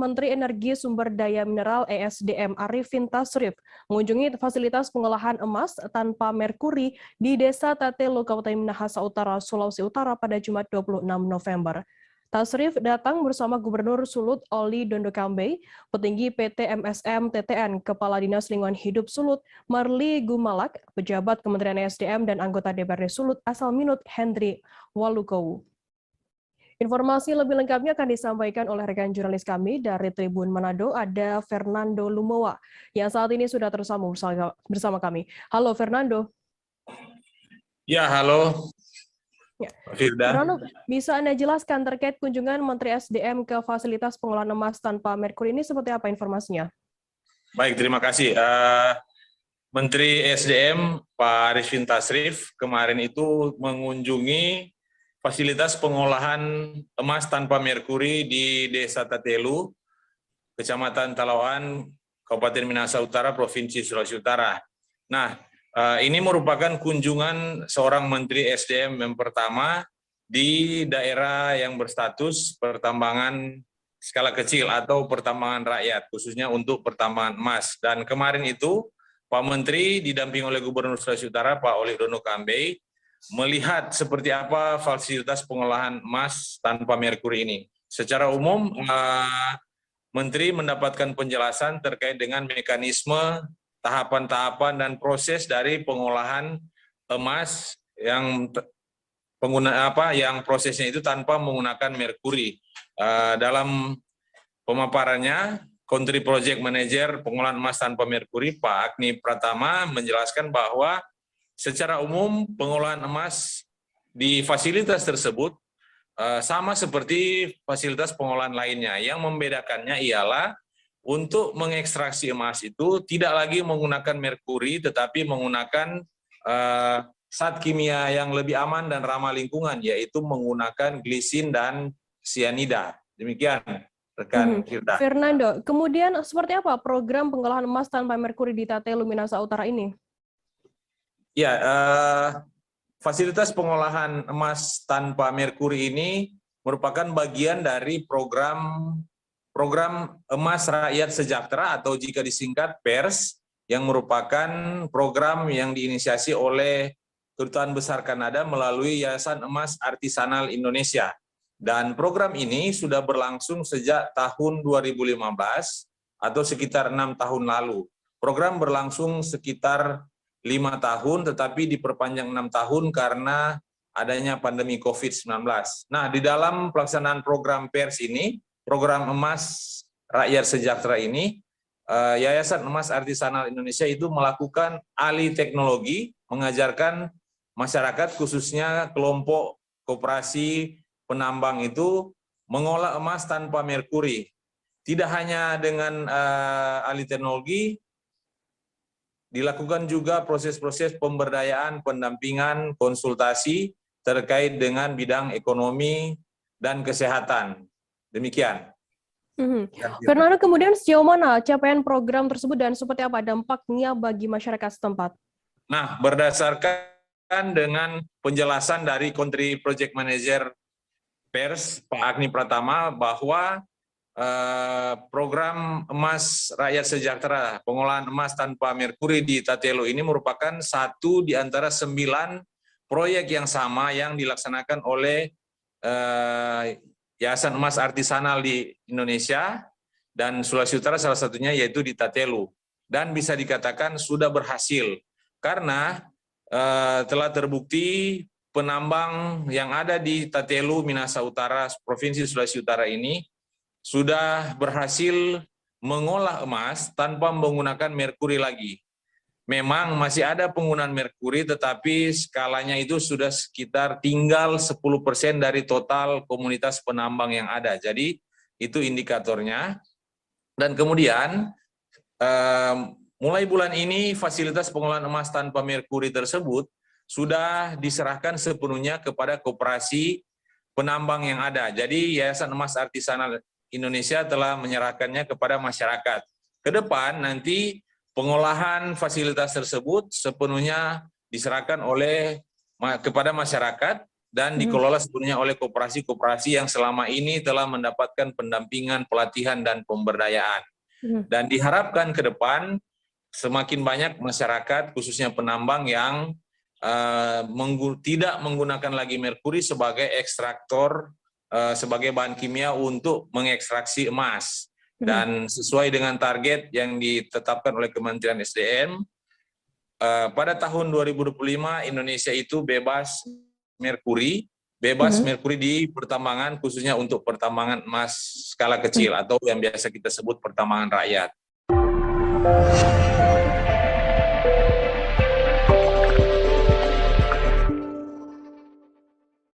Menteri Energi Sumber Daya Mineral (ESDM) Arifin Tasrif mengunjungi fasilitas pengolahan emas tanpa merkuri di Desa Tatelo, Kabupaten Minahasa Utara, Sulawesi Utara pada Jumat 26 November. Tasrif datang bersama Gubernur Sulut Oli Dondokambe, petinggi PT MSM TTN, Kepala Dinas Lingkungan Hidup Sulut Marli Gumalak, pejabat Kementerian ESDM dan anggota DPRD Sulut asal Minut Hendri Walukowu. Informasi lebih lengkapnya akan disampaikan oleh rekan jurnalis kami dari Tribun Manado, ada Fernando Lumowa, yang saat ini sudah tersambung bersama kami. Halo Fernando. Ya, halo. Ya. Fernando, bisa Anda jelaskan terkait kunjungan Menteri SDM ke fasilitas pengolahan emas tanpa merkuri ini seperti apa informasinya? Baik, terima kasih. Menteri SDM Pak Arifin Tasrif kemarin itu mengunjungi fasilitas pengolahan emas tanpa merkuri di Desa Tatelu, Kecamatan Talawan, Kabupaten Minahasa Utara, Provinsi Sulawesi Utara. Nah, ini merupakan kunjungan seorang Menteri SDM yang pertama di daerah yang berstatus pertambangan skala kecil atau pertambangan rakyat, khususnya untuk pertambangan emas. Dan kemarin itu Pak Menteri didampingi oleh Gubernur Sulawesi Utara, Pak Oli Dondokambe, melihat seperti apa fasilitas pengolahan emas tanpa merkuri ini. Secara umum, Menteri mendapatkan penjelasan terkait dengan mekanisme, tahapan-tahapan, dan proses dari pengolahan emas yang prosesnya itu tanpa menggunakan merkuri. Dalam pemaparannya, Country Project Manager Pengolahan Emas Tanpa Merkuri, Pak Agni Pratama, menjelaskan bahwa secara umum, pengolahan emas di fasilitas tersebut sama seperti fasilitas pengolahan lainnya. Yang membedakannya ialah untuk mengekstraksi emas itu tidak lagi menggunakan merkuri, tetapi menggunakan zat kimia yang lebih aman dan ramah lingkungan, yaitu menggunakan glisin dan sianida. Demikian, rekan Firda. Fernando, kemudian seperti apa program pengolahan emas tanpa merkuri di Tatelu, Minahasa Utara ini? Ya, fasilitas pengolahan emas tanpa merkuri ini merupakan bagian dari program Emas Rakyat Sejahtera atau jika disingkat PERS, yang merupakan program yang diinisiasi oleh Kedutaan Besar Kanada melalui Yayasan Emas Artisanal Indonesia. Dan program ini sudah berlangsung sejak tahun 2015 atau sekitar 6 tahun lalu. Program berlangsung sekitar 5 tahun, tetapi diperpanjang 6 tahun karena adanya pandemi COVID-19. Nah, di dalam pelaksanaan program PERS ini, program Emas Rakyat Sejahtera ini, Yayasan Emas Artisanal Indonesia itu melakukan alih teknologi, mengajarkan masyarakat, khususnya kelompok koperasi penambang itu, mengolah emas tanpa merkuri. Tidak hanya dengan alih teknologi, dilakukan juga proses-proses pemberdayaan, pendampingan, konsultasi terkait dengan bidang ekonomi dan kesehatan. Demikian. Fernando, kemudian sejauh mana capaian program tersebut dan seperti apa dampaknya bagi masyarakat setempat? Nah, berdasarkan dengan penjelasan dari Country Project Manager PERS, Pak Agni Pratama, bahwa program Emas Rakyat Sejahtera, pengolahan emas tanpa merkuri di Tatelo ini merupakan satu di antara 9 proyek yang sama yang dilaksanakan oleh Yayasan Emas Artisanal di Indonesia dan Sulawesi Utara, salah satunya yaitu di Tatelo. Dan bisa dikatakan sudah berhasil karena telah terbukti penambang yang ada di Tatelo, Minahasa Utara, Provinsi Sulawesi Utara ini sudah berhasil mengolah emas tanpa menggunakan merkuri lagi. Memang masih ada penggunaan merkuri, tetapi skalanya itu sudah sekitar tinggal 10% dari total komunitas penambang yang ada. Jadi itu indikatornya. Dan kemudian mulai bulan ini fasilitas pengolahan emas tanpa merkuri tersebut sudah diserahkan sepenuhnya kepada koperasi penambang yang ada. Jadi Yayasan Emas Artisanal Indonesia telah menyerahkannya kepada masyarakat. Ke depan nanti pengolahan fasilitas tersebut sepenuhnya diserahkan kepada masyarakat dan dikelola sepenuhnya oleh koperasi-koperasi yang selama ini telah mendapatkan pendampingan, pelatihan, dan pemberdayaan. Dan diharapkan ke depan semakin banyak masyarakat, khususnya penambang yang tidak menggunakan lagi merkuri sebagai ekstraktor, sebagai bahan kimia untuk mengekstraksi emas. Dan sesuai dengan target yang ditetapkan oleh Kementerian SDM, pada tahun 2025 Indonesia itu bebas merkuri di pertambangan, khususnya untuk pertambangan emas skala kecil atau yang biasa kita sebut pertambangan rakyat.